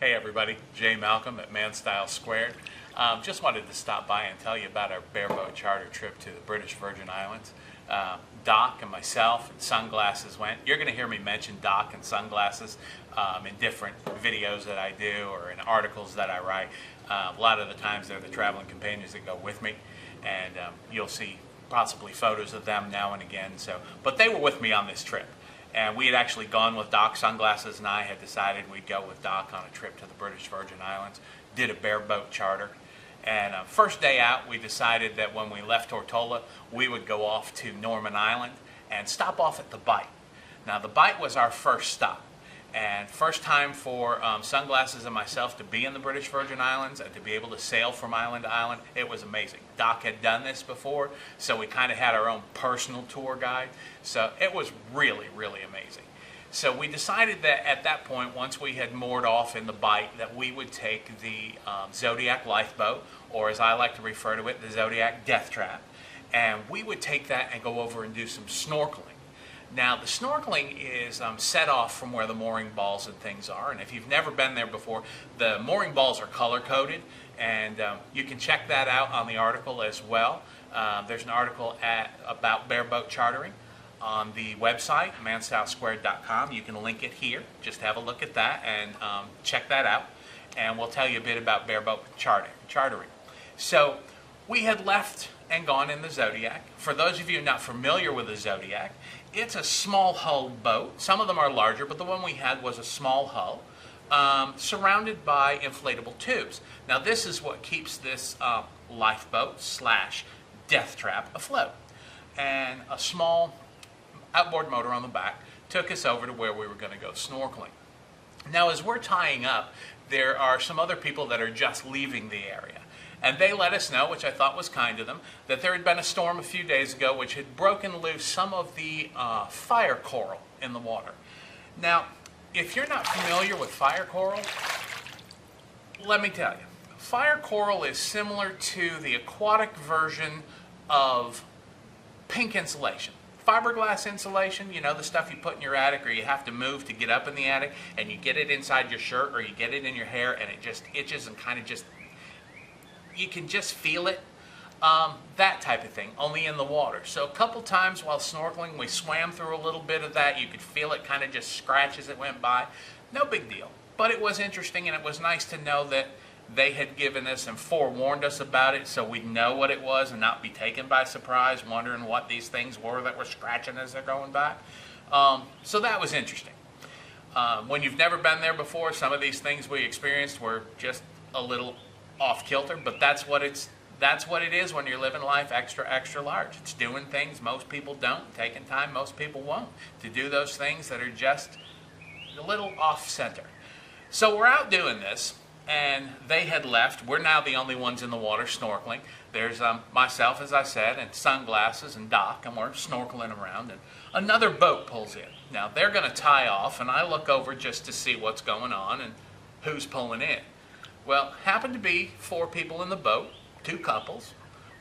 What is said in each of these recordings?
Hey everybody, Jay Malcolm at Man Style Squared. Just wanted to stop by and tell you about our bareboat charter trip to the British Virgin Islands. Doc and myself and Sunglasses went. You're going to hear me mention Doc and Sunglasses in different videos that I do or in articles that I write. A lot of the times they're the traveling companions that go with me, and you'll see possibly photos of them now and again. But they were with me on this trip. And we had actually gone with Doc. Sunglasses and I had decided we'd go with Doc on a trip to the British Virgin Islands, did a bareboat charter. And first day out, we decided that when we left Tortola, we would go off to Norman Island and stop off at the Bight. Now, the Bight was our first stop. And first time for Sunglasses and myself to be in the British Virgin Islands and to be able to sail from island to island. It was amazing. Doc had done this before, so we kind of had our own personal tour guide. So it was really, really amazing. So we decided that at that point, once we had moored off in the Bight, that we would take the Zodiac lifeboat, or as I like to refer to it, the Zodiac Death Trap. And we would take that and go over and do some snorkeling. Now, the snorkeling is set off from where the mooring balls and things are, and if you've never been there before, the mooring balls are color-coded, and you can check that out on the article as well. There's an article about bareboat chartering on the website, manstylesquared.com. You can link it here. Just have a look at that and check that out, and we'll tell you a bit about bareboat chartering. So, we had left and gone in the Zodiac. For those of you not familiar with the Zodiac, it's a small hull boat. Some of them are larger, but the one we had was a small hull, surrounded by inflatable tubes. Now this is what keeps this lifeboat / death trap afloat. And a small outboard motor on the back took us over to where we were going to go snorkeling. Now as we're tying up, there are some other people that are just leaving the area. And they let us know, which I thought was kind of them, that there had been a storm a few days ago which had broken loose some of the fire coral in the water. Now, if you're not familiar with fire coral, let me tell you. Fire coral is similar to the aquatic version of pink insulation. Fiberglass insulation, you know, the stuff you put in your attic or you have to move to get up in the attic, and you get it inside your shirt or you get it in your hair and it just itches and kind of just... you can just feel it, that type of thing, only in the water. So a couple times while snorkeling, we swam through a little bit of that. You could feel it kind of just scratch as it went by. No big deal. But it was interesting, and it was nice to know that they had given us and forewarned us about it so we'd know what it was and not be taken by surprise, wondering what these things were that were scratching as they're going by. So that was interesting. When you've never been there before, some of these things we experienced were just a little off kilter, but that's what it is when you're living life extra large. It's doing things most people don't, taking time most people won't, to do those things that are just a little off center. So we're out doing this, and they had left. We're now the only ones in the water snorkeling. There's myself, as I said, and Sunglasses and Doc, and we're snorkeling around, and another boat pulls in. Now they're going to tie off, and I look over just to see what's going on and who's pulling in. Well, happened to be 4 people in the boat, 2 couples.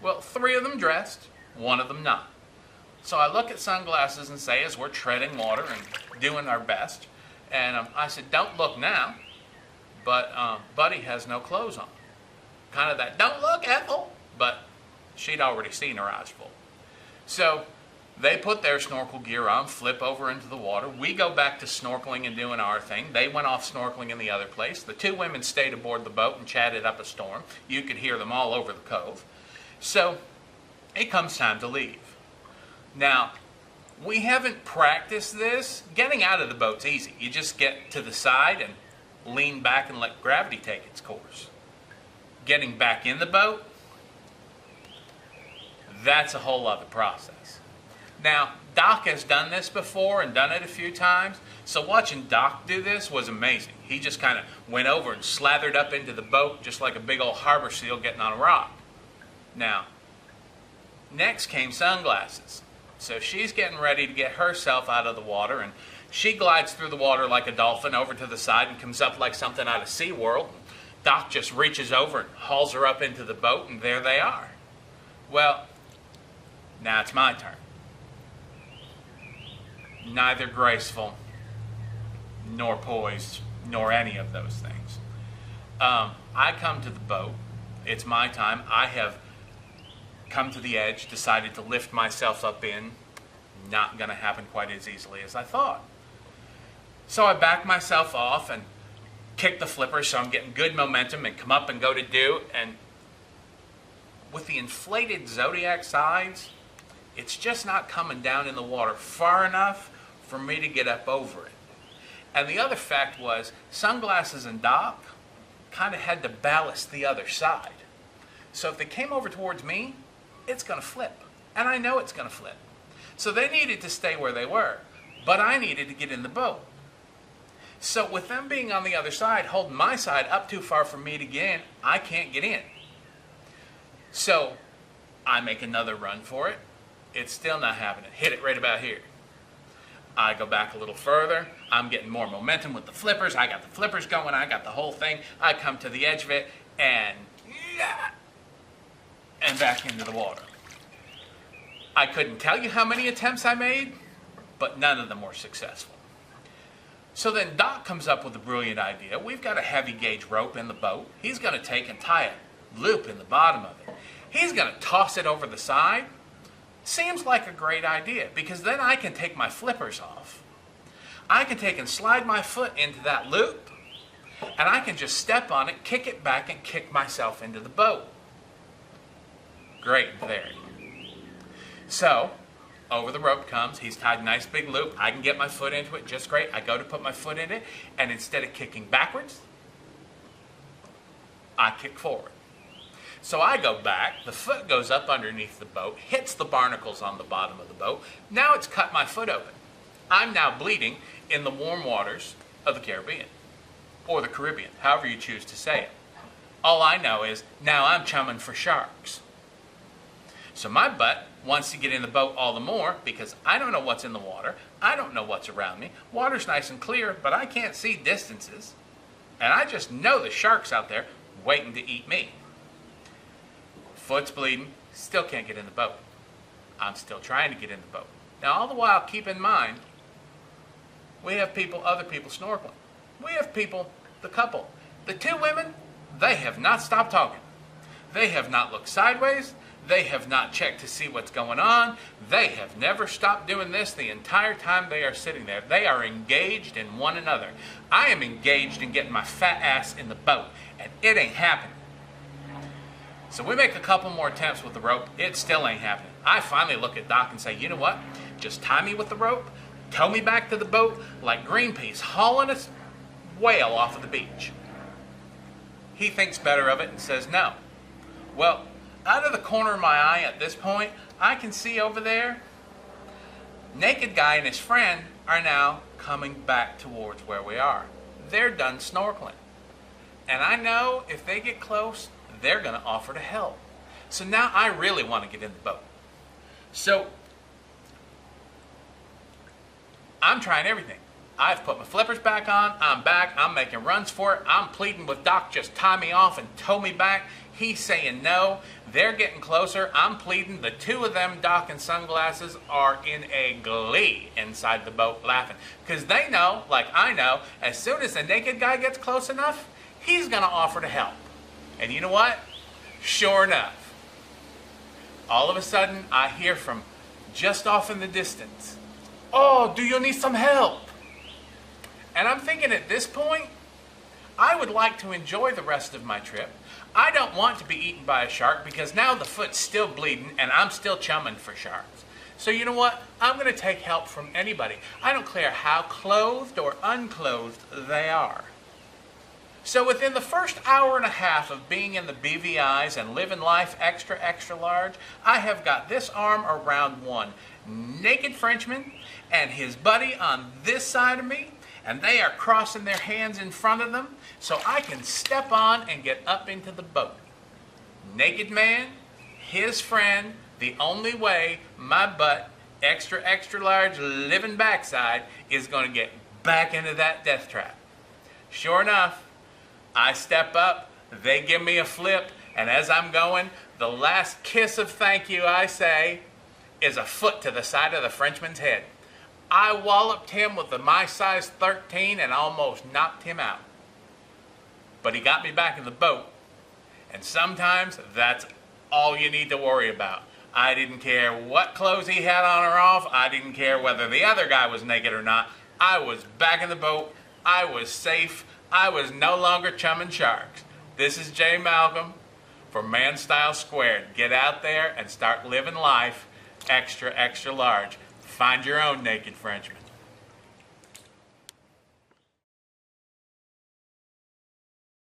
Well, 3 of them dressed, 1 of them not. So I look at Sunglasses and say, as we're treading water and doing our best, and I said, don't look now, but Buddy has no clothes on. Kind of that, don't look, Ethel, but she'd already seen her eyes full. So they put their snorkel gear on, flip over into the water. We go back to snorkeling and doing our thing. They went off snorkeling in the other place. The 2 women stayed aboard the boat and chatted up a storm. You could hear them all over the cove. So it comes time to leave. Now, we haven't practiced this. Getting out of the boat's easy. You just get to the side and lean back and let gravity take its course. Getting back in the boat, that's a whole other process. Now, Doc has done this before and done it a few times, so watching Doc do this was amazing. He just kind of went over and slathered up into the boat just like a big old harbor seal getting on a rock. Now, next came Sunglasses. So she's getting ready to get herself out of the water, and she glides through the water like a dolphin over to the side and comes up like something out of SeaWorld. Doc just reaches over and hauls her up into the boat, and there they are. Well, now it's my turn. Neither graceful, nor poised, nor any of those things. I come to the boat. It's my time. I have come to the edge, decided to lift myself up in. Not going to happen quite as easily as I thought. So I back myself off and kick the flipper so I'm getting good momentum and come up and go to do. And with the inflated Zodiac sides, it's just not coming down in the water far enough for me to get up over it. And the other fact was, Sunglasses and Doc kind of had to ballast the other side. So if they came over towards me, it's going to flip. And I know it's going to flip. So they needed to stay where they were. But I needed to get in the boat. So with them being on the other side, holding my side up too far for me to get in, I can't get in. So I make another run for it. It's still not happening. Hit it right about here. I go back a little further. I'm getting more momentum with the flippers. I got the flippers going. I got the whole thing. I come to the edge of it and back into the water. I couldn't tell you how many attempts I made, but none of them were successful. So then Doc comes up with a brilliant idea. We've got a heavy gauge rope in the boat. He's going to take and tie a loop in the bottom of it. He's going to toss it over the side. Seems like a great idea, because then I can take my flippers off. I can take and slide my foot into that loop, and I can just step on it, kick it back, and kick myself into the boat. Great in theory. So, over the rope comes. He's tied a nice big loop. I can get my foot into it just great. I go to put my foot in it, and instead of kicking backwards, I kick forward. So I go back, the foot goes up underneath the boat, hits the barnacles on the bottom of the boat. Now it's cut my foot open. I'm now bleeding in the warm waters of the Caribbean, or the Caribbean, however you choose to say it. All I know is now I'm chumming for sharks. So my butt wants to get in the boat all the more because I don't know what's in the water. I don't know what's around me. Water's nice and clear, but I can't see distances. And I just know the shark's out there waiting to eat me. Foot's bleeding, still can't get in the boat. I'm still trying to get in the boat. Now, all the while, keep in mind, we have other people snorkeling. We have people, the couple. The two women, they have not stopped talking. They have not looked sideways. They have not checked to see what's going on. They have never stopped doing this the entire time they are sitting there. They are engaged in one another. I am engaged in getting my fat ass in the boat, and it ain't happening. So we make a couple more attempts with the rope. It still ain't happening. I finally look at Doc and say, you know what? Just tie me with the rope, tow me back to the boat like Greenpeace hauling a whale off of the beach. He thinks better of it and says no. Well, out of the corner of my eye at this point, I can see over there, Naked Guy and his friend are now coming back towards where we are. They're done snorkeling. And I know if they get close, they're going to offer to help. So now I really want to get in the boat. So I'm trying everything. I've put my flippers back on. I'm back. I'm making runs for it. I'm pleading with Doc, just tie me off and tow me back. He's saying no. They're getting closer. I'm pleading. The two of them, Doc and Sunglasses, are in a glee inside the boat laughing. Because they know, like I know, as soon as the Naked Guy gets close enough, he's going to offer to help. And you know what? Sure enough, all of a sudden I hear from just off in the distance, "Oh, do you need some help?" And I'm thinking at this point, I would like to enjoy the rest of my trip. I don't want to be eaten by a shark because now the foot's still bleeding and I'm still chumming for sharks. So you know what? I'm going to take help from anybody. I don't care how clothed or unclothed they are. So within the first hour and a half of being in the BVIs and living life extra, extra large, I have got this arm around one naked Frenchman and his buddy on this side of me, and they are crossing their hands in front of them so I can step on and get up into the boat. Naked man, his friend, the only way my butt, extra, extra large, living backside, is going to get back into that death trap. Sure enough, I step up, they give me a flip, and as I'm going, the last kiss of thank you I say is a foot to the side of the Frenchman's head. I walloped him with my size 13 and almost knocked him out. but he got me back in the boat. And sometimes that's all you need to worry about. I didn't care what clothes he had on or off. I didn't care whether the other guy was naked or not. I was back in the boat. I was safe. I was no longer chumming sharks. This is Jay Malcolm for Man Style Squared. Get out there and start living life extra, extra large. Find your own naked Frenchman.